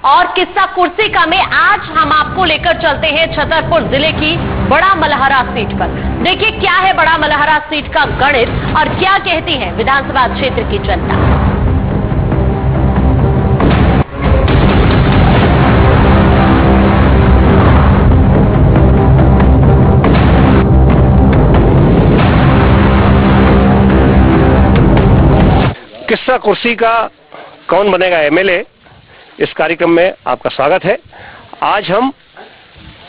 और किस्सा कुर्सी का में आज हम आपको लेकर चलते हैं छतरपुर जिले की बड़ा मलहरा सीट पर। देखिए क्या है बड़ा मलहरा सीट का गणित और क्या कहती है विधानसभा क्षेत्र की जनता। किस्सा कुर्सी का कौन बनेगा एमएलए, इस कार्यक्रम में आपका स्वागत है। आज हम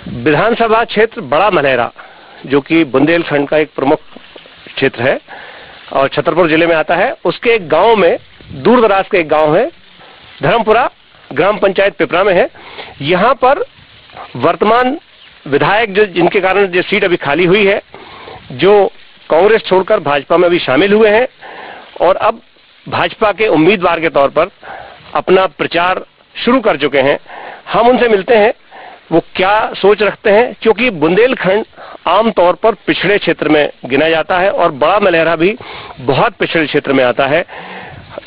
विधानसभा क्षेत्र बड़ा मलहरा, जो कि बुंदेलखंड का एक प्रमुख क्षेत्र है और छतरपुर जिले में आता है, उसके एक गांव में, दूर दराज के एक गांव है, धर्मपुरा ग्राम पंचायत पिपरा में है। यहां पर वर्तमान विधायक जो जिनके कारण जो सीट अभी खाली हुई है, जो कांग्रेस छोड़कर भाजपा में अभी शामिल हुए हैं और अब भाजपा के उम्मीदवार के तौर पर अपना प्रचार शुरू कर चुके हैं। हम उनसे मिलते हैं, वो क्या सोच रखते हैं, क्योंकि बुंदेलखंड आमतौर पर पिछड़े क्षेत्र में गिना जाता है और बड़ा मलहरा भी बहुत पिछड़े क्षेत्र में आता है।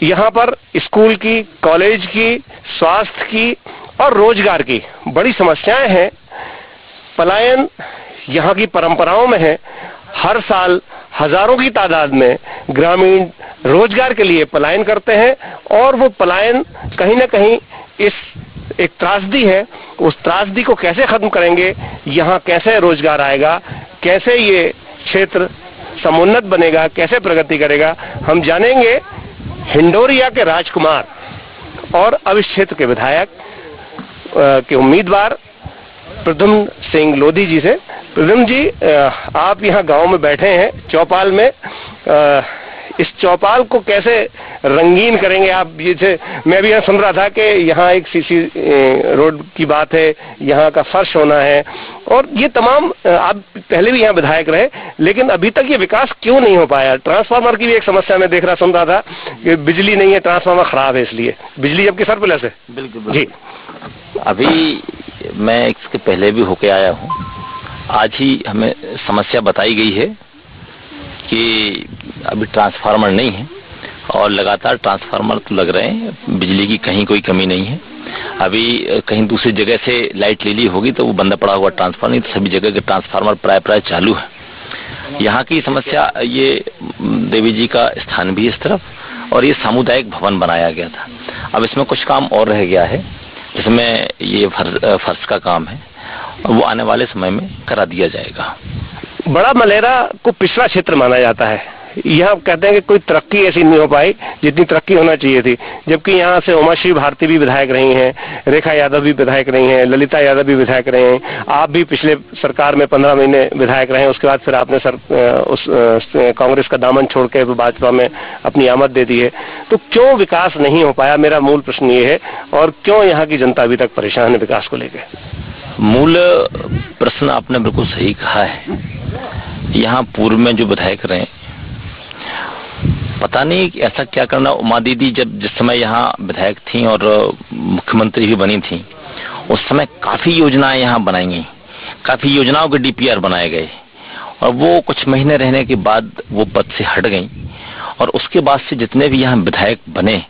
यहाँ पर स्कूल की, कॉलेज की, स्वास्थ्य की और रोजगार की बड़ी समस्याएं हैं। पलायन यहाँ की परंपराओं में है। हर साल हजारों की तादाद में ग्रामीण रोजगार के लिए पलायन करते हैं और वो पलायन कहीं ना कहीं इस एक त्रासदी है। उस त्रासदी को कैसे खत्म करेंगे, यहाँ कैसे रोजगार आएगा, कैसे ये क्षेत्र समुन्नत बनेगा, कैसे प्रगति करेगा, हम जानेंगे हिंडोरिया के राजकुमार और अब इस क्षेत्र के विधायक के उम्मीदवार प्रद्युम्न सिंह लोधी जी से। प्रद्युम्न जी, आप यहाँ गांव में बैठे हैं चौपाल में, इस चौपाल को कैसे रंगीन करेंगे आप? जैसे मैं भी यहाँ सुन रहा था कि यहाँ एक सीसी रोड की बात है, यहाँ का फर्श होना है और ये तमाम, आप पहले भी यहाँ विधायक रहे, लेकिन अभी तक ये विकास क्यों नहीं हो पाया? ट्रांसफार्मर की भी एक समस्या मैं देख रहा, सुन रहा था कि बिजली नहीं है, ट्रांसफार्मर खराब है, इसलिए बिजली जबकि सरप्लस है। बिल्कुल जी। अभी मैं इसके पहले भी होके आया हूँ। आज ही हमें समस्या बताई गई है कि अभी ट्रांसफार्मर नहीं है और लगातार ट्रांसफार्मर तो लग रहे हैं, बिजली की कहीं कोई कमी नहीं है। अभी कहीं दूसरी जगह से लाइट ले ली होगी तो वो बंद पड़ा हुआ ट्रांसफार्मर, नहीं तो सभी जगह के ट्रांसफार्मर प्राय चालू है। यहाँ की समस्या, ये देवी जी का स्थान भी इस तरफ और ये सामुदायिक भवन बनाया गया था। अब इसमें कुछ काम और रह गया है, जिसमें ये फर्श का काम है, वो आने वाले समय में करा दिया जाएगा। बड़ा मलहरा को पिछड़ा क्षेत्र माना जाता है। यहाँ कहते हैं कि कोई तरक्की ऐसी नहीं हो पाई जितनी तरक्की होना चाहिए थी, जबकि यहाँ से उमाश्री भारती भी विधायक रही हैं, रेखा यादव भी विधायक रही हैं, ललिता यादव भी विधायक रहे हैं, आप भी पिछले सरकार में 15 महीने विधायक रहे हैं। उसके बाद फिर आपने कांग्रेस का दामन छोड़ के भाजपा में अपनी आमद दे दी है। तो क्यों विकास नहीं हो पाया, मेरा मूल प्रश्न ये है, और क्यों यहाँ की जनता अभी तक परेशान है विकास को लेकर? मूल प्रश्न आपने बिल्कुल सही कहा है। यहाँ पूर्व में जो विधायक रहे, पता नहीं ऐसा क्या करना, उमा दीदी जब जिस समय यहाँ विधायक थी और मुख्यमंत्री भी बनी थी, उस समय काफी योजनाएं यहाँ बनाई गई, काफी योजनाओं के डीपीआर बनाए गए और वो कुछ महीने रहने के बाद वो पद से हट गई और उसके बाद से जितने भी यहाँ विधायक बने,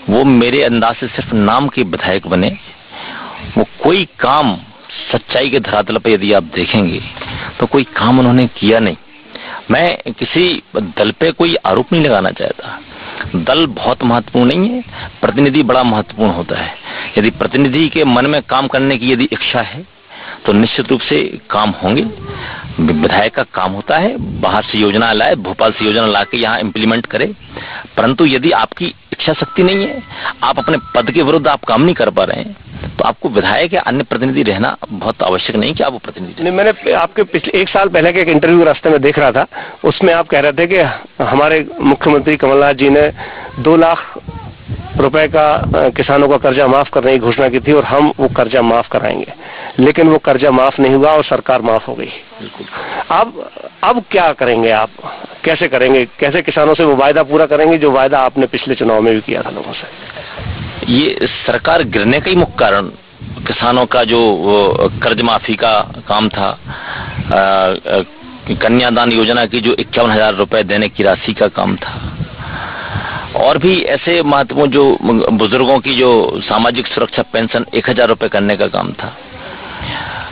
वो मेरे अंदाज से सिर्फ नाम के विधायक बने। वो कोई काम सच्चाई के धरातल पर यदि आप देखेंगे तो कोई काम उन्होंने किया नहीं। मैं किसी दल पे कोई आरोप नहीं लगाना चाहता। दल बहुत महत्वपूर्ण नहीं है, प्रतिनिधि बड़ा महत्वपूर्ण होता है। यदि प्रतिनिधि के मन में काम करने की यदि इच्छा है तो निश्चित रूप से काम होंगे। विधायक का काम होता है बाहर से योजना लाए, भोपाल से योजना ला के यहाँ इम्प्लीमेंट करे, परंतु यदि आपकी इच्छा शक्ति नहीं है, आप अपने पद के विरुद्ध आप काम नहीं कर पा रहे हैं, तो आपको विधायक या अन्य प्रतिनिधि रहना बहुत आवश्यक नहीं कि आप वो प्रतिनिधि नहीं। मैंने आपके पिछले 1 साल पहले के एक इंटरव्यू रास्ते में देख रहा था, उसमें आप कह रहे थे कि हमारे मुख्यमंत्री कमलनाथ जी ने 2 लाख रुपए का किसानों का कर्जा माफ करने की घोषणा की थी और हम वो कर्जा माफ कराएंगे, लेकिन वो कर्जा माफ नहीं हुआ और सरकार माफ हो गई। अब क्या करेंगे आप? कैसे करेंगे? कैसे किसानों से वो वायदा पूरा करेंगे जो वायदा आपने पिछले चुनाव में भी किया था लोगों से? ये सरकार गिरने का ही मुख्य कारण किसानों का जो कर्ज माफी का काम था, कन्यादान योजना की जो 51,000 रुपए देने की राशि का काम था, और भी ऐसे महत्वपूर्ण जो बुजुर्गों की जो सामाजिक सुरक्षा पेंशन 1000 रुपए करने का काम था।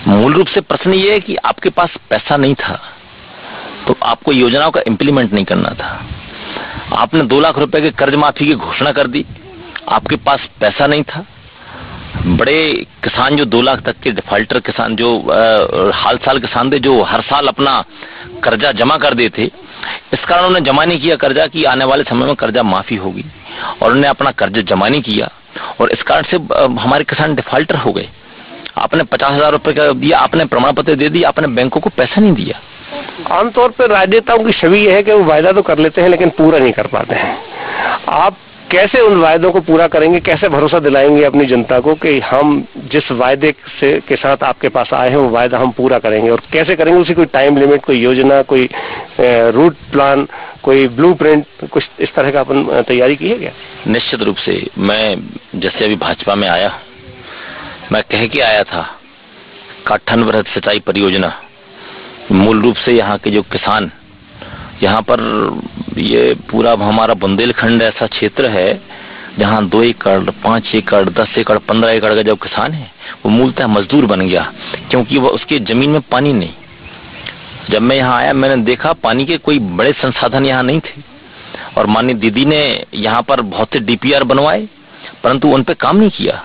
मूल रूप से प्रश्न ये है कि आपके पास पैसा नहीं था तो आपको योजनाओं का इम्प्लीमेंट नहीं करना था। आपने 2 लाख रुपए के कर्ज माफी की घोषणा कर दी, आपके पास पैसा नहीं था। बड़े किसान जो 2 लाख तक के डिफाल्टर किसान जो हाल साल किसान थे, जो हर साल अपना कर्जा जमा कर देते, इस कारण उन्होंने जमा नहीं किया कर्जा कि आने वाले समय में कर्जा माफी होगी, और उन्होंने अपना कर्जा जमा नहीं किया और इस कारण से हमारे किसान डिफाल्टर हो गए। आपने 50,000 रुपए का दिया, आपने प्रमाण पत्र दे दिया, आपने बैंकों को पैसा नहीं दिया। आमतौर पर राजनेताओं की छवि यह है कि वो वायदा तो कर लेते हैं लेकिन पूरा नहीं कर पाते हैं। आप कैसे उन वायदों को पूरा करेंगे, कैसे भरोसा दिलाएंगे अपनी जनता को कि हम जिस वायदे से के साथ आपके पास आए हैं वो वायदा हम पूरा करेंगे, और कैसे करेंगे? उसी कोई टाइम लिमिट, कोई योजना, कोई रूट प्लान, कोई ब्लूप्रिंट, कुछ इस तरह का अपन तैयारी की है क्या? निश्चित रूप से मैं जैसे अभी भाजपा में आया, मैं कह के आया था काठन वृहद सिंचाई परियोजना। मूल रूप से यहाँ के जो किसान, यहाँ पर ये पूरा हमारा बुंदेलखंड ऐसा क्षेत्र है जहाँ 2 एकड़, 5 एकड़, 10 एकड़, 15 एकड़ का जो किसान है वो मूलतः मजदूर बन गया, क्योंकि वो उसकी जमीन में पानी नहीं। जब मैं यहाँ आया मैंने देखा पानी के कोई बड़े संसाधन यहाँ नहीं थे, और माननीय दीदी ने यहाँ पर बहुत से DPR बनवाए परंतु उन पे काम नहीं किया।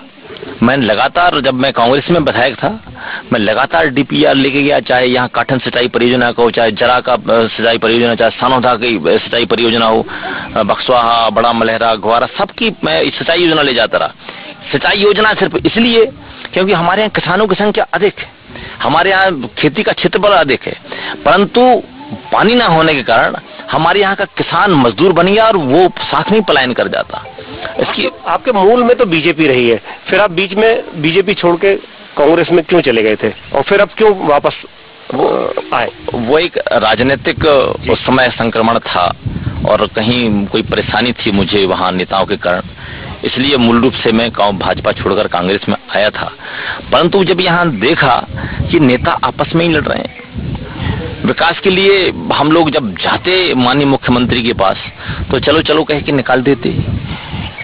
मैंने लगातार, जब मैं कांग्रेस में विधायक था, मैं लगातार DPR लेके गया, चाहे यहाँ काठन सिंचाई परियोजना का हो, चाहे जरा का सिंचाई परियोजना, चाहे सानोधा की सिंचाई परियोजना हो, बक्सवाहा, बड़ा मलहरा, ग्वारा, सबकी मैं सिंचाई योजना ले जाता रहा। सिंचाई योजना सिर्फ इसलिए क्योंकि हमारे यहाँ किसानों की संख्या अधिक है, हमारे यहाँ खेती का क्षेत्रफल अधिक है, परंतु पानी ना होने के कारण हमारे यहाँ का किसान मजदूर बन गया और वो साथ में पलायन कर जाता। इसकी आपके मूल में तो बीजेपी रही है, फिर आप बीच में बीजेपी छोड़ के कांग्रेस में क्यों चले गए थे, और फिर अब क्यों वापस आए? वो एक राजनीतिक उस समय संक्रमण था और कहीं कोई परेशानी थी मुझे वहाँ नेताओं के कारण, इसलिए मूल रूप से मैं भाजपा छोड़कर कांग्रेस में आया था। परंतु जब यहाँ देखा कि नेता आपस में ही लड़ रहे हैं, विकास के लिए हम लोग जब जाते माननीय मुख्यमंत्री के पास तो चलो चलो कह के निकाल देते,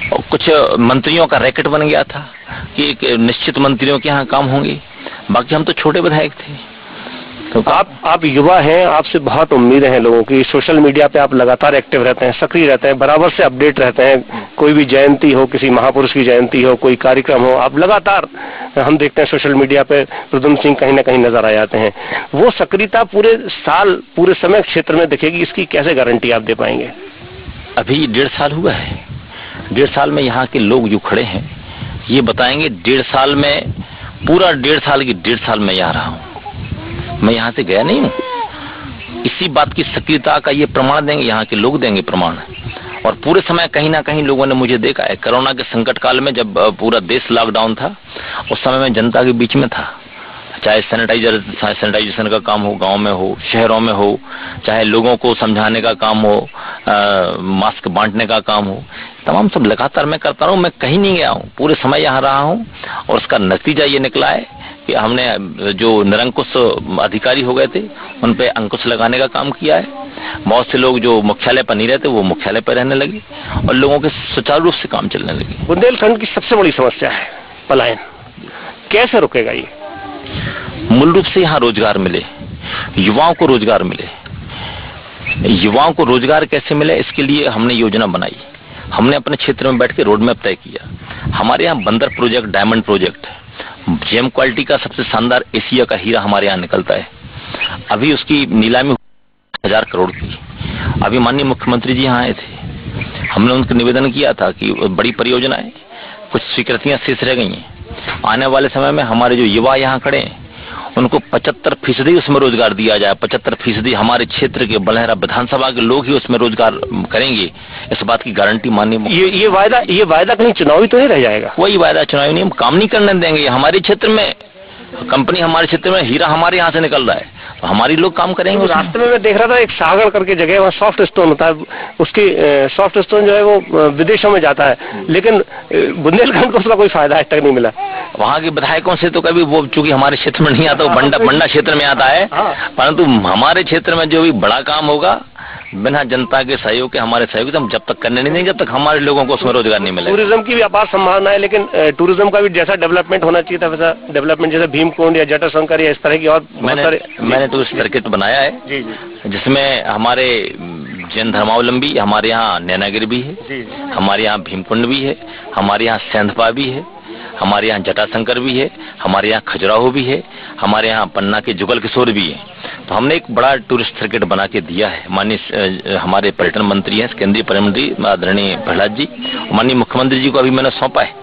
और कुछ मंत्रियों का रैकेट बन गया था कि एक निश्चित मंत्रियों के यहाँ काम होंगे, बाकी हम तो छोटे विधायक थे। तो आप युवा हैं, आपसे बहुत उम्मीदें हैं लोगों की। सोशल मीडिया पे आप लगातार एक्टिव रहते हैं, सक्रिय रहते हैं, बराबर से अपडेट रहते हैं। कोई भी जयंती हो, किसी महापुरुष की जयंती हो, कोई कार्यक्रम हो, आप लगातार, हम देखते हैं सोशल मीडिया पे प्रद्युम्न सिंह कहीं ना कहीं नजर आ जाते हैं। वो सक्रियता पूरे साल, पूरे समय क्षेत्र में दिखेगी, इसकी कैसे गारंटी आप दे पाएंगे? अभी 1.5 साल हुआ है, 1.5 साल में यहाँ के लोग जो खड़े हैं ये बताएंगे 1.5 साल में, पूरा 1.5 साल की 1.5 साल में यहाँ रहा हूँ, मैं यहाँ से गया नहीं हूँ। इसी बात की सक्रियता का ये प्रमाण देंगे, यहाँ के लोग देंगे प्रमाण। और पूरे समय कहीं ना कहीं लोगों ने मुझे देखा है। कोरोना के संकट काल में जब पूरा देश लॉकडाउन था, उस समय मैं जनता के बीच में था, चाहे सैनिटाइजेशन का काम हो, गांव में हो, शहरों में हो, चाहे लोगों को समझाने का काम हो, मास्क बांटने का काम हो, तमाम सब लगातार मैं करता हूँ। मैं कहीं नहीं गया हूँ, पूरे समय यहाँ रहा हूँ, और उसका नतीजा ये निकला है कि हमने जो निरंकुश अधिकारी हो गए थे उन पे अंकुश लगाने का काम किया है। बहुत से लोग जो मुख्यालय पर नहीं रहते वो मुख्यालय पर रहने लगे और लोगों के सुचारू रूप से काम चलने लगे। बुंदेलखंड की सबसे बड़ी समस्या है पलायन, कैसे रुकेगा ये? मूल रूप से यहाँ रोजगार मिले, युवाओं को रोजगार मिले। युवाओं को रोजगार कैसे मिले, इसके लिए हमने योजना बनाई। हमने अपने क्षेत्र में बैठ के रोड मैप तय किया। हमारे यहाँ बंदर प्रोजेक्ट, डायमंड प्रोजेक्ट है, जेम क्वालिटी का सबसे शानदार एशिया का हीरा हमारे यहाँ निकलता है। अभी उसकी नीलामी 1000 करोड़ की। अभी माननीय मुख्यमंत्री जी यहाँ आए द, हमने उनको निवेदन किया था कि बड़ी परियोजना है, कुछ स्वीकृतियां शेष रह गई हैं। आने वाले समय में हमारे जो युवा यहाँ खड़े हैं उनको 75% उसमें रोजगार दिया जाए। 75% हमारे क्षेत्र के बलहरा विधानसभा के लोग ही उसमें रोजगार करेंगे, इस बात की गारंटी माननीय। ये वायदा कहीं चुनावी तो नहीं रह जाएगा? कोई वायदा चुनावी नहीं, हम काम नहीं करने देंगे। हमारे क्षेत्र में कंपनी, हमारे क्षेत्र में हीरा हमारे यहाँ से निकल रहा है, तो हमारी लोग काम करेंगे। रास्ते में मैं देख रहा था एक सागर करके जगह, वहाँ सॉफ्ट स्टोन होता है, उसकी सॉफ्ट स्टोन जो है वो विदेशों में जाता है, लेकिन बुंदेलखंड को उसका कोई फायदा आज तक नहीं मिला। वहाँ के विधायकों से तो कभी वो, चूंकि हमारे क्षेत्र में नहीं आता, वो बंडा क्षेत्र में आता है, परंतु हमारे क्षेत्र में जो भी बड़ा काम होगा बिना जनता के सहयोग के, हमारे सहयोग से हम जब तक करने नहीं देंगे, जब तक हमारे लोगों को उसमें रोजगार नहीं मिलेगा। टूरिज्म की भी अपार संभावना है, लेकिन टूरिज्म का भी जैसा डेवलपमेंट होना चाहिए था वैसा डेवलपमेंट, जैसे भीमकुंड या जटाशंकर या इस तरह की और मैंने टूरिस्ट सर्किट बनाया है जी, जिसमें हमारे जैन धर्मावलंबी, हमारे यहाँ नैनागिरी भी है जी, हमारे यहाँ भीमकुंड भी है, हमारे यहाँ सेंधपा भी है, हमारे यहाँ जटाशंकर भी है, हमारे यहाँ खजुराहो भी है, हमारे यहाँ पन्ना के जुगल किशोर भी है। तो हमने एक बड़ा टूरिस्ट सर्किट बना के दिया है। माननीय हमारे पर्यटन मंत्री हैं, केंद्रीय पर्यटन मंत्री आदरणीय प्रहलाद जी, माननीय मुख्यमंत्री जी को अभी मैंने सौंपा है।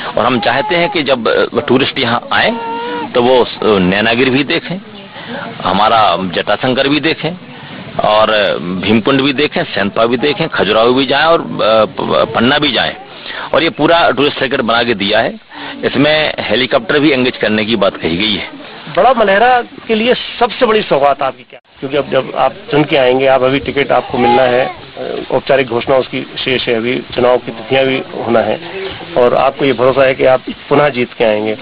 और हम चाहते हैं कि जब टूरिस्ट यहाँ आए तो वो नैनागिरी भी देखें, हमारा जटाशंकर भी देखें और भीमकुंड भी देखें, सेंधपा भी देखें, खजुराहो भी जाएं और पन्ना भी जाएं। और ये पूरा टूरिस्ट सर्किट बना के दिया है। इसमें हेलीकॉप्टर भी एंगेज करने की बात कही गई है। बड़ा मलहरा के लिए सबसे बड़ी सौगात आपकी क्या? क्योंकि अब जब आप चुन के आएंगे, आप अभी टिकट आपको मिलना है, औपचारिक घोषणा उसकी शेष है, अभी चुनाव की तिथियां भी होना है और आपको ये भरोसा है कि आप पुनः जीत के आएंगे।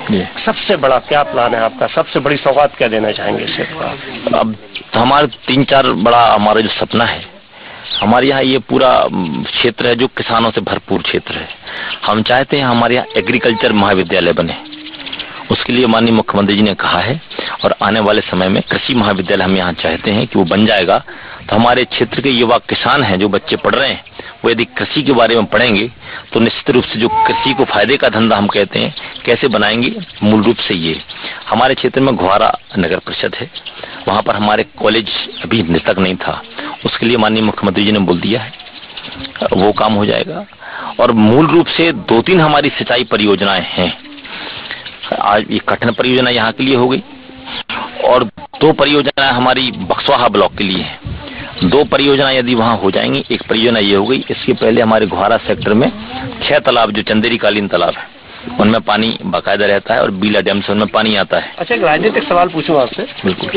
सबसे बड़ा क्या प्लान है आपका? सबसे बड़ी सौगात क्या देना चाहेंगे इस क्षेत्र को? अब हमारे 3-4 बड़ा हमारा जो सपना है, हमारे यहाँ ये पूरा क्षेत्र है जो किसानों से भरपूर क्षेत्र है। हम चाहते हैं हमारे यहाँ एग्रीकल्चर महाविद्यालय बने। उसके लिए माननीय मुख्यमंत्री जी ने कहा है और आने वाले समय में कृषि महाविद्यालय हम यहाँ चाहते हैं कि वो बन जाएगा। तो हमारे क्षेत्र के युवा किसान हैं, जो बच्चे पढ़ रहे हैं, वो यदि कृषि के बारे में पढ़ेंगे तो निश्चित रूप से जो कृषि को फायदे का धंधा हम कहते हैं कैसे बनाएंगे, मूल रूप से ये हमारे क्षेत्र में घुआरा नगर परिषद है, वहाँ पर हमारे कॉलेज अभी तक नहीं था। उसके लिए माननीय मुख्यमंत्री जी ने बोल दिया है, वो काम हो जाएगा। और मूल रूप से 2-3 हमारी सिंचाई परियोजनाएं हैं। आज ये कठिन परियोजना यहाँ के लिए हो गई और 2 परियोजनाएं हमारी बक्सवाहा ब्लॉक के लिए है। 2 परियोजनाएं यदि वहाँ हो जाएंगी, एक परियोजना ये हो गई। इसके पहले हमारे घुआरा सेक्टर में 6 तालाब जो चंदेरी कालीन तालाब है, उनमें पानी बाकायदा रहता है और बीला डैम से उनमें पानी आता है। अच्छा, एक राजनीतिक सवाल पूछूं आपसे। बिल्कुल।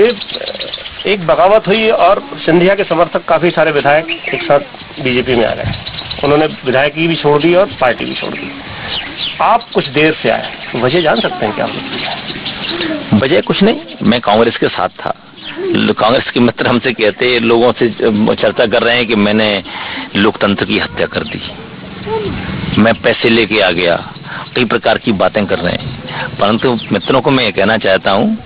एक बगावत हुई और सिंधिया के समर्थक काफी सारे विधायक एक साथ बीजेपी में आ गए। उन्होंने विधायकी भी छोड़ दी और पार्टी भी छोड़ दी। आप कुछ देर से आए, वजह जान सकते हैं क्या? वजह कुछ नहीं, मैं कांग्रेस के साथ था। कांग्रेस के मित्र हमसे कहते, लोगों से चर्चा कर रहे हैं कि मैंने लोकतंत्र की हत्या कर दी, मैं पैसे लेके आ गया, कई प्रकार की बातें कर रहे हैं। परंतु मित्रों को मैं ये कहना चाहता हूँ,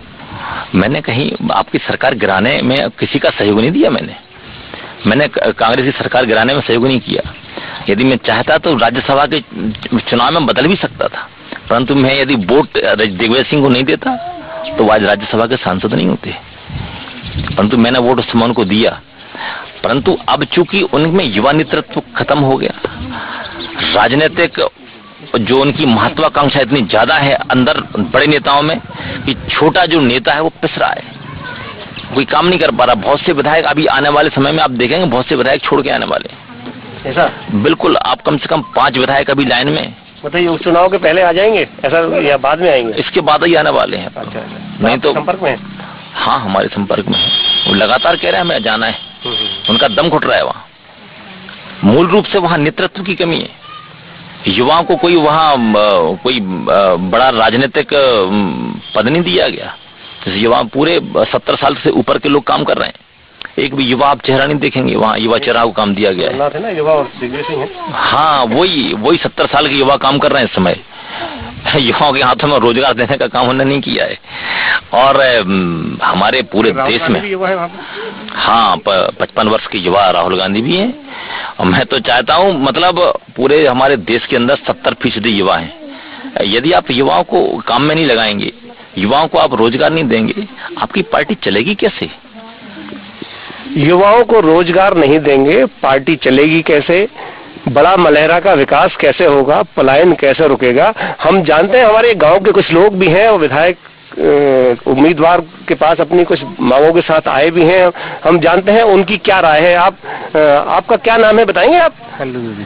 मैंने कहीं आपकी सरकार गिराने में किसी का सहयोग नहीं दिया। मैंने कांग्रेस की सरकार गिराने में सहयोग नहीं किया। यदि मैं चाहता तो राज्यसभा के चुनाव में बदल भी सकता था, परंतु मैं यदि वोट दिग्विजय सिंह को नहीं देता तो आज राज्यसभा के सांसद नहीं होते। परंतु मैंने वोट उस समय उनको दिया। परंतु अब चूंकि उनमें युवा नेतृत्व खत्म हो गया, राजनीतिक जो उनकी महत्वाकांक्षा इतनी ज्यादा है अंदर बड़े नेताओं में कि छोटा जो नेता है वो पिस रहा है, कोई काम नहीं कर पा रहा। बहुत से विधायक अभी आने वाले समय में आप देखेंगे, बहुत से विधायक छोड़ के आने वाले। ऐसा? बिल्कुल, आप कम से कम 5 विधायक अभी लाइन में। मतलब चुनाव के पहले आ जाएंगे ऐसा, या बाद में आएंगे? इसके बाद ही आने वाले हैं। अच्छा, नहीं तो संपर्क में? हाँ, हमारे संपर्क में है। वो लगातार कह रहे हैं हमें जाना है, उनका दम घुट रहा है वहाँ। मूल रूप से वहाँ नेतृत्व की कमी है। युवाओं को कोई वहाँ कोई बड़ा राजनीतिक पद नहीं दिया गया। जैसे युवा पूरे 70 साल से ऊपर के लोग काम कर रहे हैं, एक भी युवा आप चेहरा नहीं देखेंगे वहाँ। युवा चेहरा को काम दिया गया है ना, युवा और दिग्विजय सिंह है। हाँ, वही 70 साल के युवा काम कर रहे हैं इस समय। युवाओं के हाथों में रोजगार देने का काम उन्होंने नहीं किया है। और हमारे पूरे देश में हाँ 55 वर्ष के युवा राहुल गांधी भी हैं। और मैं तो चाहता हूँ, मतलब पूरे हमारे देश के अंदर 70% युवा हैं। यदि आप युवाओं को काम में नहीं लगाएंगे, युवाओं को आप रोजगार नहीं देंगे, आपकी पार्टी चलेगी कैसे? युवाओं को रोजगार नहीं देंगे, पार्टी चलेगी कैसे? बड़ा मलहरा का विकास कैसे होगा? पलायन कैसे रुकेगा? हम जानते हैं, हमारे गांव के कुछ लोग भी हैं और विधायक उम्मीदवार के पास अपनी कुछ मांगों के साथ आए भी हैं। हम जानते हैं उनकी क्या राय है। आपका क्या नाम है बताएंगे आप? कल्लू दुबे।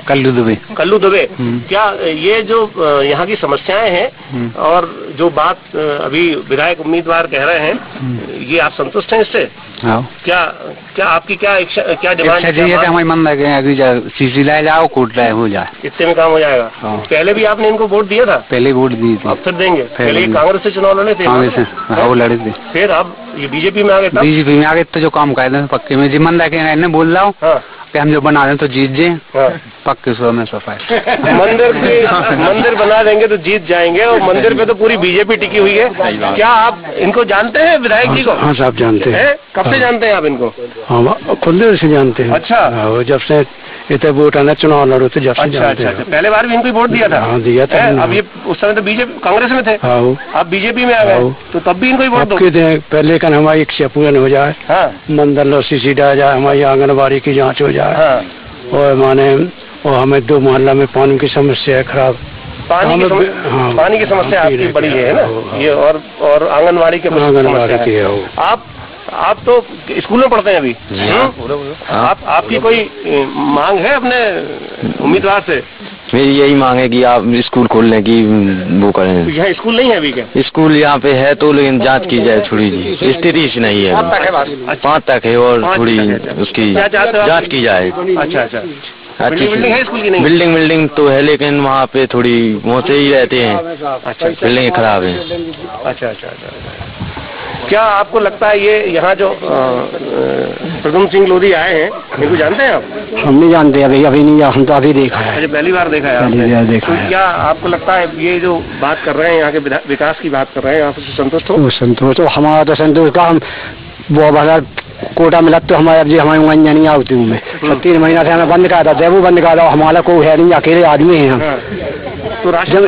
कल्लू दुबे। कल्लू दुबे। क्या ये जो यहाँ की समस्याएं हैं और जो बात अभी विधायक उम्मीदवार कह रहे हैं, ये आप संतुष्ट हैं इससे? हाँ। क्या आपकी क्या डिमांड है? हमारे मन लगे अभी सीसी लाए जाओ, कोट लाए हो जाए, इतने में काम हो जाएगा। हाँ। पहले भी आपने इनको वोट दिया था? पहले वोट दी थी। अब फिर देंगे? पहले कांग्रेस से चुनाव लड़े थे? कांग्रेस से वो लड़े थे। फिर अब ये बीजेपी में आ गए तब? बीजेपी में आ गए तो जो काम कर रहे हैं पक्के में जिम्मेदार के बोल रहा हूँ हाँ। कि हम जो बना रहे हैं तो जीत जाए। हाँ। पक्के सो में सफाई मंदिर बना देंगे तो जीत जाएंगे, और मंदिर पे तो पूरी बीजेपी टिकी हुई है। क्या आप इनको जानते हैं विधायक जी को? हाँ साहब जानते हैं। कब से जानते हैं आप इनको? हम खुद देर से जानते हैं। अच्छा। जब से इतने वोट आना चुनाव लड़ो तो जब से जानते हैं। पहले बार भी इनको वोट दिया था? हाँ दिया था। अब ये उस समय तो बीजेपी कांग्रेस में थे, आप बीजेपी में आ गए तो तब भी इनको ही वोट दो। पहले का हमारी इच्छा पूर्ण हो जाए। हाँ। मंदिर लो सीसी डाल जाए, हमारी आंगनबाड़ी की जाँच हो जाए। हाँ। और माने और हमें 2 मोहल्ला में पानी की समस्या है खराब। पानी की समस्या आपकी बड़ी है ना ये, और आंगनबाड़ी के की है। आप तो स्कूल में पढ़ते हैं अभी? आपकी कोई मांग है अपने उम्मीदवार से? मेरी यही मांग है कि आप स्कूल खोलने की वो करें। यहाँ स्कूल नहीं है अभी क्या? स्कूल यहाँ पे है तो लेकिन जांच की जाए थोड़ी जी, स्थिति नहीं है। 5 तक है और थोड़ी उसकी जांच की जाए। अच्छा। बिल्डिंग है स्कूल की? नहीं, बिल्डिंग तो है लेकिन वहाँ पे थोड़ी पहुँचे ही रहते हैं। अच्छा, बिल्डिंग खराब है। अच्छा। क्या आपको लगता है ये यहाँ जो प्रद्युम्न सिंह लोधी आए हैं इनको जानते हैं आप? हम नहीं जानते अभी नहीं, हम तो अभी देखा है। अच्छा, पहली बार देखा है आपने? तो क्या आपको लगता है ये जो बात कर रहे हैं यहाँ के विकास की बात कर रहे हैं, आप उससे संतुष्ट हो? संतुष्ट हो, हमारा तो संतुष्ट का हम वो भला कोटा मिला तो हमारे हमारी नहीं आती हूँ मैं 3 महीना से हमें बंद करा था, देवू बंद करा था, हमारा को है नहीं, अकेले आदमी है हम। तो राशन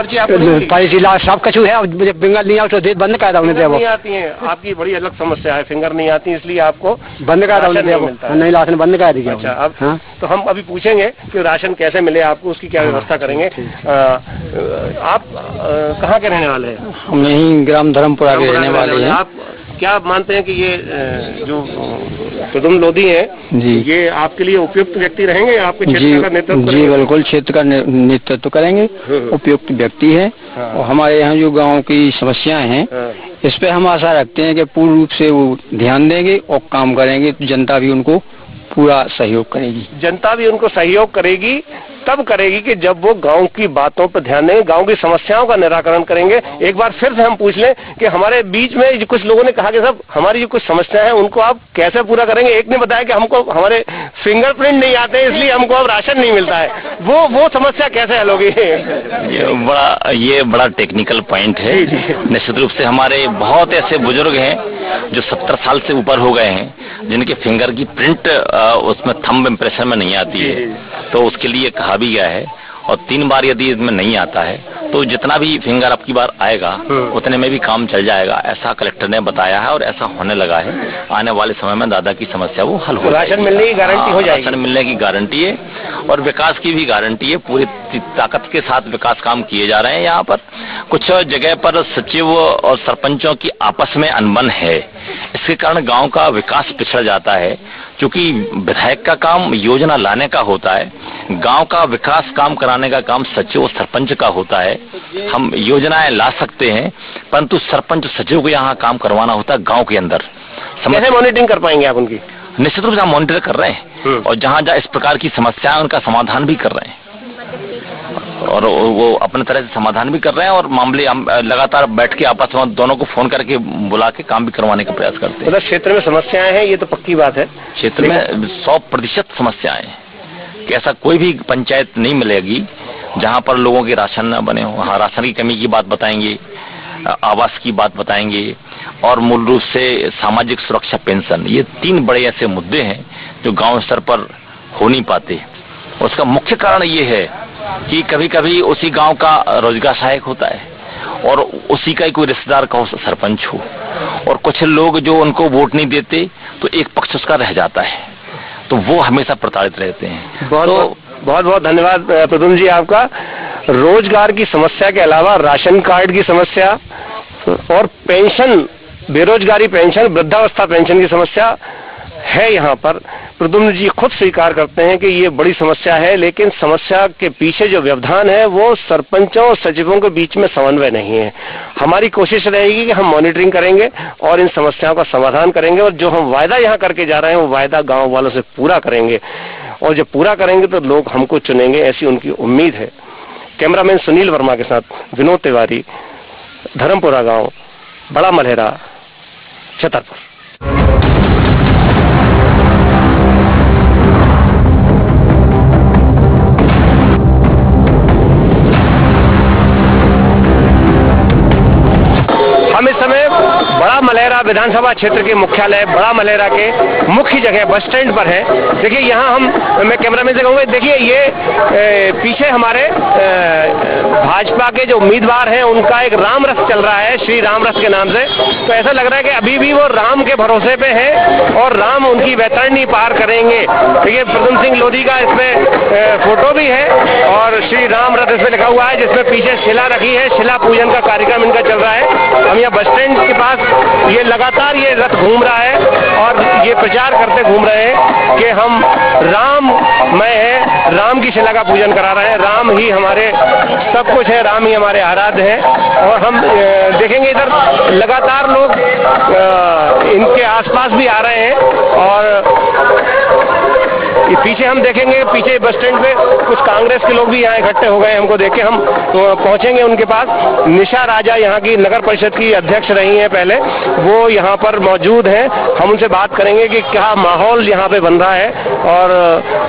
पैसे सब कछु है, मुझे फिंगर नहीं आती तो डेट बंद करा था उन्हें। नहीं आती है आपकी बड़ी अलग समस्या है, फिंगर नहीं आती इसलिए आपको बंद करा था उन्हें। नहीं राशन बंद करा दिया। अच्छा, अब हाँ? तो हम अभी पूछेंगे कि राशन कैसे मिले आपको, उसकी क्या व्यवस्था करेंगे। आप कहाँ के रहने वाले हैं? हम यहीं ग्राम धर्मपुरा के रहने वाले हैं। आप क्या मानते हैं कि ये जो प्रद्युम्न लोधी हैं जी, ये आपके लिए उपयुक्त व्यक्ति रहेंगे? आपके क्षेत्र का नेतृत्व? जी बिल्कुल, क्षेत्र का नेतृत्व करेंगे, उपयुक्त व्यक्ति है। और हमारे यहाँ जो गांव की समस्याएं हैं इस पे हम आशा रखते हैं कि पूर्ण रूप से वो ध्यान देंगे और काम करेंगे, तो जनता भी उनको पूरा सहयोग करेगी। जनता भी उनको सहयोग करेगी, तब करेगी कि जब वो गांव की बातों पर ध्यान देंगे, गांव की समस्याओं का निराकरण करेंगे। एक बार फिर से हम पूछ लें कि हमारे बीच में कुछ लोगों ने कहा कि साहब हमारी जो कुछ समस्याएं हैं उनको आप कैसे पूरा करेंगे। एक ने बताया कि हमको हमारे फिंगरप्रिंट नहीं आते इसलिए हमको अब राशन नहीं मिलता है, वो समस्या कैसे हल होगी? ये बड़ा टेक्निकल पॉइंट है। निश्चित रूप से हमारे बहुत ऐसे बुजुर्ग हैं जो 70 साल से ऊपर हो गए हैं जिनके फिंगर की प्रिंट उसमें थंब इम्प्रेशन में नहीं आती है, तो उसके लिए कहा भी गया है। और 3 बार यदि इसमें नहीं आता है तो जितना भी फिंगर आपकी बार आएगा उतने में भी काम चल जाएगा, ऐसा कलेक्टर ने बताया है और ऐसा होने लगा है। आने वाले समय में दादा की समस्या वो हल हो जाएगी। राशन मिलने की गारंटी हो जाएगी? राशन मिलने की गारंटी है और विकास की भी गारंटी है। पूरी ताकत के साथ विकास काम किए जा रहे हैं। यहाँ पर कुछ जगह पर सचिव और सरपंचों की आपस में अनबन है, इसके कारण गाँव का विकास पिछड़ जाता है। क्योंकि विधायक का काम योजना लाने का होता है, गांव का विकास काम कराने का काम सचिव और सरपंच का होता है। हम योजनाएं ला सकते हैं परंतु सरपंच सचिव को यहाँ काम करवाना होता है गांव के अंदर। कैसे मॉनिटरिंग कर पाएंगे आप उनकी? निश्चित रूप से हम मॉनिटर कर रहे हैं और जहाँ जहाँ इस प्रकार की समस्या है उनका समाधान भी कर रहे हैं और वो अपने तरह से समाधान भी कर रहे हैं। और मामले हम लगातार बैठ के आपस में दोनों को फोन करके बुला के काम भी करवाने का प्रयास करते हैं। मतलब क्षेत्र में समस्याएं हैं, ये तो पक्की बात है। क्षेत्र में 100% समस्याएं हैं कि ऐसा कोई भी पंचायत नहीं मिलेगी जहां पर लोगों के राशन न बने हो। वहाँ राशन की कमी की बात बताएंगे, आवास की बात बताएंगे और मूल रूप से सामाजिक सुरक्षा पेंशन, ये 3 बड़े ऐसे मुद्दे हैं जो गांव स्तर पर हो नहीं पाते। उसका मुख्य कारण ये है कि कभी कभी उसी गांव का रोजगार सहायक होता है और उसी का ही कोई रिश्तेदार का सरपंच हो और कुछ लोग जो उनको वोट नहीं देते तो एक पक्ष उसका रह जाता है, तो वो हमेशा प्रताड़ित रहते हैं। बहुत बहुत धन्यवाद प्रद्युम्न जी आपका। रोजगार की समस्या के अलावा राशन कार्ड की समस्या और पेंशन, बेरोजगारी पेंशन, वृद्धावस्था पेंशन की समस्या है यहाँ पर। प्रद्युम्न जी खुद स्वीकार करते हैं कि ये बड़ी समस्या है, लेकिन समस्या के पीछे जो व्यवधान है वो सरपंचों और सचिवों के बीच में समन्वय नहीं है। हमारी कोशिश रहेगी कि हम मॉनिटरिंग करेंगे और इन समस्याओं का समाधान करेंगे और जो हम वायदा यहाँ करके जा रहे हैं वो वायदा गांव वालों से पूरा करेंगे और जब पूरा करेंगे तो लोग हमको चुनेंगे, ऐसी उनकी उम्मीद है। कैमरामैन सुनील वर्मा के साथ विनोद तिवारी, धर्मपुरा गाँव, बड़ा मलहेरा, छतरपुर। हम इस समय बड़ा मलहरा विधानसभा क्षेत्र के मुख्यालय बड़ा मलहरा के मुख्य जगह बस स्टैंड पर है। देखिए यहाँ मैं कैमरामैन से कहूँगा, देखिए ये पीछे हमारे भाजपा के जो उम्मीदवार हैं उनका एक राम रथ चल रहा है, श्री राम रथ के नाम से। तो ऐसा लग रहा है कि अभी भी वो राम के भरोसे पे है और राम उनकी वैतरणी पार करेंगे। देखिए प्रद्युम्न सिंह लोधी का इसमें फोटो भी है और श्री राम रथ इसमें लिखा हुआ है, जिसमें पीछे शिला रखी है। शिला पूजन का कार्यक्रम इनका चल रहा है। हम यहाँ बस स्टैंड के पास ये लगातार ये रथ घूम रहा है और ये प्रचार करते घूम रहे हैं कि हम राममय है, राम की शिला का पूजन करा रहे हैं। राम ही हमारे सब कुछ है, राम ही हमारे आराध्य हैं। और हम देखेंगे इधर लगातार लोग इनके आसपास भी आ रहे हैं और पीछे हम देखेंगे, पीछे बस स्टैंड पे कुछ कांग्रेस के लोग भी यहाँ इकट्ठे हो गए। हमको देख के हम पहुंचेंगे उनके पास। निशा राजा यहाँ की नगर परिषद की अध्यक्ष रही हैं पहले, वो यहाँ पर मौजूद हैं। हम उनसे बात करेंगे कि क्या माहौल यहाँ पे बन रहा है। और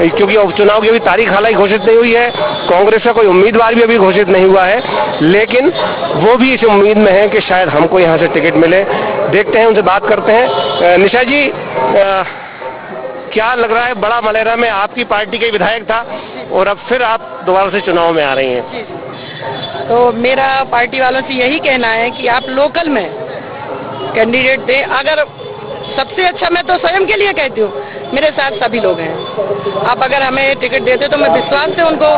क्योंकि उपचुनाव की अभी तारीख हालांकि घोषित नहीं हुई है, कांग्रेस का कोई उम्मीदवार भी अभी घोषित नहीं हुआ है, लेकिन वो भी इस उम्मीद में है कि शायद हमको यहाँ से टिकट मिले। देखते हैं, उनसे बात करते हैं। निशा जी, क्या लग रहा है, बड़ा मलहरा में आपकी पार्टी के विधायक था और अब फिर आप दोबारा से चुनाव में आ रही हैं? तो मेरा पार्टी वालों से यही कहना है कि आप लोकल में कैंडिडेट दें। अगर सबसे अच्छा, मैं तो स्वयं के लिए कहती हूँ, मेरे साथ सभी लोग हैं। आप अगर हमें टिकट देते तो मैं विश्वास से उनको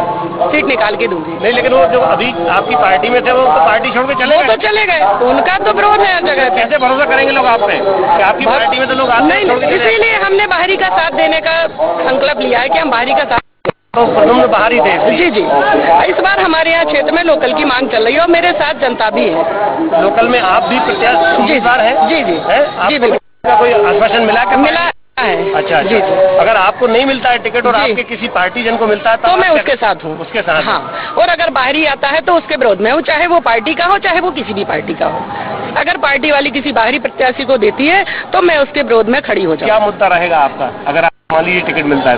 सीट निकाल के दूंगी। नहीं, लेकिन वो जो अभी आपकी पार्टी में थे वो तो पार्टी छोड़ के चले गए। वो तो चले गए, उनका तो विरोध है हर जगह। कैसे भरोसा करेंगे लोग आप पे कि आपकी पार्टी में तो लोग आते हैं? नहीं, इसीलिए हमने बाहरी का साथ देने का संकल्प लिया है कि हम बाहरी का साथ। तो प्रथम बाहरी थे? जी जी, इस बार हमारे यहाँ क्षेत्र में लोकल की मांग चल रही है और मेरे साथ जनता भी है। लोकल में आप भी प्रत्याशी उम्मीदवार हैं? जी जी जी, बिल्कुल। कोई आश्वासन मिला कि मिला है? अच्छा जी जी। अगर आपको नहीं मिलता है टिकट और आपके किसी पार्टी जन को मिलता है तो मैं उसके साथ हूँ। उसके साथ? हाँ, और अगर बाहरी आता है तो उसके विरोध में हूँ, चाहे वो पार्टी का हो चाहे वो किसी भी पार्टी का हो। अगर पार्टी वाली किसी बाहरी प्रत्याशी को देती है तो मैं उसके विरोध में खड़ी हो जाऊँ। क्या मुद्दा रहेगा आपका अगर आप मान लीजिए टिकट मिलता है?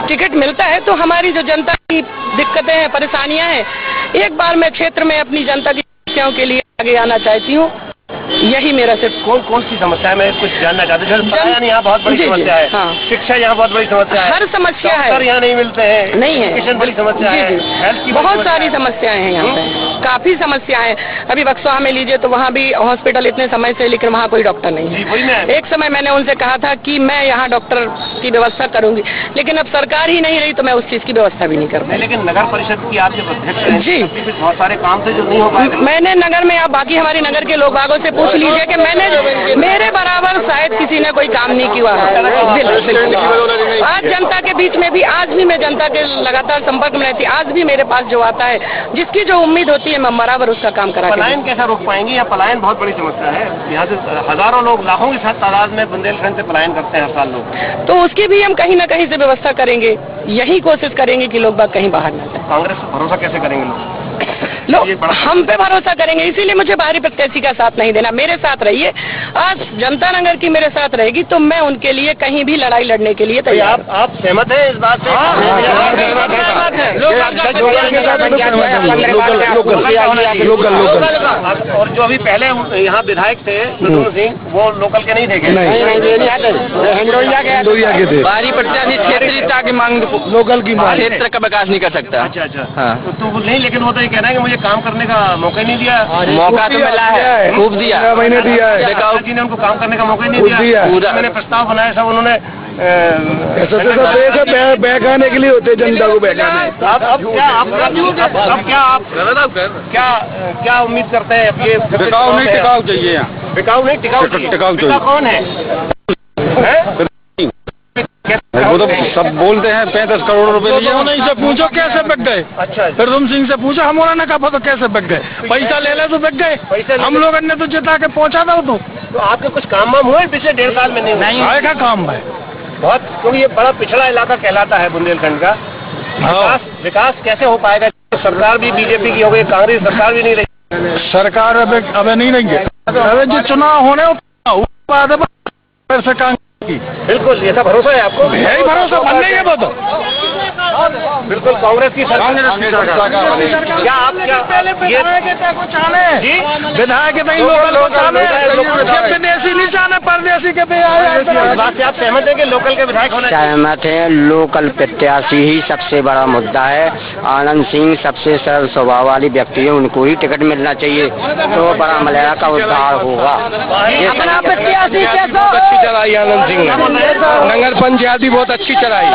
टिकट मिलता है तो हमारी जो जनता की दिक्कतें हैं, परेशानियां हैं, एक बार मैं क्षेत्र में अपनी जनता की समस्याओं के लिए आगे आना चाहती हूँ। यही मेरा सिर्फ। कौन सी समस्या है, मैं कुछ जानना चाहता हूँ। पलायन यहाँ बहुत बड़ी समस्या है। हाँ। शिक्षा यहाँ बहुत बड़ी समस्या है। हर समस्या है। डॉक्टर यहाँ नहीं मिलते हैं। नहीं है। एजुकेशन बड़ी समस्या है। हेल्थ की बहुत सारी समस्याएं हैं यहाँ पे, काफी समस्याएं। अभी बक्सवा में लीजिए तो वहाँ भी हॉस्पिटल इतने समय से, लेकिन वहाँ कोई डॉक्टर नहीं है। एक समय मैंने उनसे कहा था कि मैं यहाँ डॉक्टर की व्यवस्था करूंगी, लेकिन अब सरकार ही नहीं रही तो मैं उस चीज की व्यवस्था भी नहीं कर पाई। लेकिन नगर परिषद की आप जब अध्यक्ष हैं जी, बहुत सारे काम थे जो नहीं हो पाए। मैंने नगर में, आप बाकी हमारे नगर के लोग बागों से पूछ लीजिए कि मैंने, मेरे बराबर शायद किसी ने कोई काम नहीं किया है। आज जनता के बीच में भी, आज भी मैं जनता के लगातार संपर्क में रहती, आज भी मेरे पास जो आता है, जिसकी जो उम्मीद होती है, मैं बराबर उसका काम करा। पलायन कैसा रोक पाएंगे? या पलायन बहुत बड़ी समस्या है, यहाँ से हजारों लोग, लाखों की तादाद में बुंदेलखंड से पलायन करते हैं हर साल लोग। तो उसकी भी हम कहीं ना कहीं से व्यवस्था करेंगे, यही कोशिश करेंगे कि लोग बाग कहीं बाहर ना जाए। कांग्रेस पर भरोसा कैसे करेंगे लोग? हम पे भरोसा करेंगे, इसीलिए मुझे बाहरी प्रत्याशी का साथ नहीं देना, मेरे साथ रहिए। आज जनता नगर की मेरे साथ रहेगी तो मैं उनके लिए कहीं भी लड़ाई लड़ने के लिए तैयार। आप सहमत हैं इस बात से? और जो अभी पहले यहाँ विधायक थे प्रद्युम्न सिंह, वो लोकल के नहीं थे? हिंडोरिया के थे। बाहरी प्रत्याशी क्षेत्रीयता की मांग, लोकल की मांग, क्षेत्र का विकास नहीं कर सकता। अच्छा अच्छा। तो नहीं, लेकिन वो तो ये कह रहा है कि मुझे काम करने का मौका ही नहीं दिया। मौका तो मिला है, खूब दिया, मैंने दिया है। जी ने उनको काम करने का मौका ही नहीं दिया। पूरा मैंने प्रस्ताव बनाया, सब उन्होंने बहकाने के लिए होते, जनता को बहकाने। क्या उम्मीद करते हैं? अब ये टिकाऊ नहीं, टिकाऊ चाहिए यहाँ। टिकाऊ नहीं, टिकाऊ चाहिए। टिकाऊ चाहिए। कौन है? वो तो सब बोलते हैं 35 करोड़ रुपए लिए। नहीं से पूछो कैसे बिक गए। अच्छा, प्रद्युम्न सिंह से पूछो, हम उन्होंने कहा तो कैसे बिक गए, पैसा ले ले तो बिक गए। हम लोगों ने तो जिता के पहुंचा था। तो आपके कुछ काम वाम हुए पिछले 1.5 साल में? नहीं आएगा काम है बहुत, क्योंकि ये बड़ा पिछड़ा इलाका कहलाता है बुंदेलखंड का। विकास कैसे हो पाएगा? सरकार भी बीजेपी की हो गई, कांग्रेस सरकार भी नहीं रही। सरकार अब नहीं रहेंगे। अबे जो चुनाव होने से कांग्रेस की। बिल्कुल, ऐसा भरोसा है आपको? यही भरोसा बनने के वो तो बिल्कुल कांग्रेस की सरकार। क्या आप क्या ये जी विधायक विदेशी नहीं चाहना, परदेशी के पे इस बात से आप सहमत हैं कि लोकल के विधायक होना चाहिए? सहमत है, लोकल प्रत्याशी ही सबसे बड़ा मुद्दा है। आनंद सिंह सबसे सरल स्वभाव वाली व्यक्ति है, उनको ही टिकट मिलना चाहिए तो बड़ा मलहरा का उद्धार होगा। अपना प्रत्याशी कैसा अच्छी चलाई आनंद सिंह ने, नगर पंचायती बहुत अच्छी चलाई।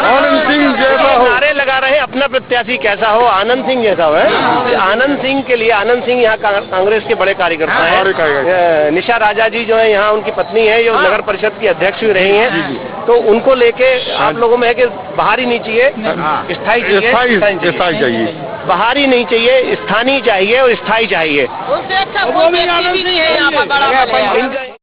आनंद सिंह जैसा हो, नारे लगा रहे हैं अपना प्रत्याशी कैसा हो, आनंद सिंह जैसा हो। आनंद सिंह के लिए, आनंद सिंह यहाँ कांग्रेस के बड़े कार्यकर्ता हैं। निशा राजा जी जो है यहाँ उनकी पत्नी है, जो नगर परिषद की अध्यक्ष भी रही हैं, तो उनको लेके आप लोगों में है कि बाहरी नहीं चाहिए, स्थायी चाहिए। बाहरी नहीं चाहिए, स्थानीय चाहिए और स्थायी चाहिए। उससे अच्छा कोई व्यक्ति भी नहीं है यहाँ पर बड़ा।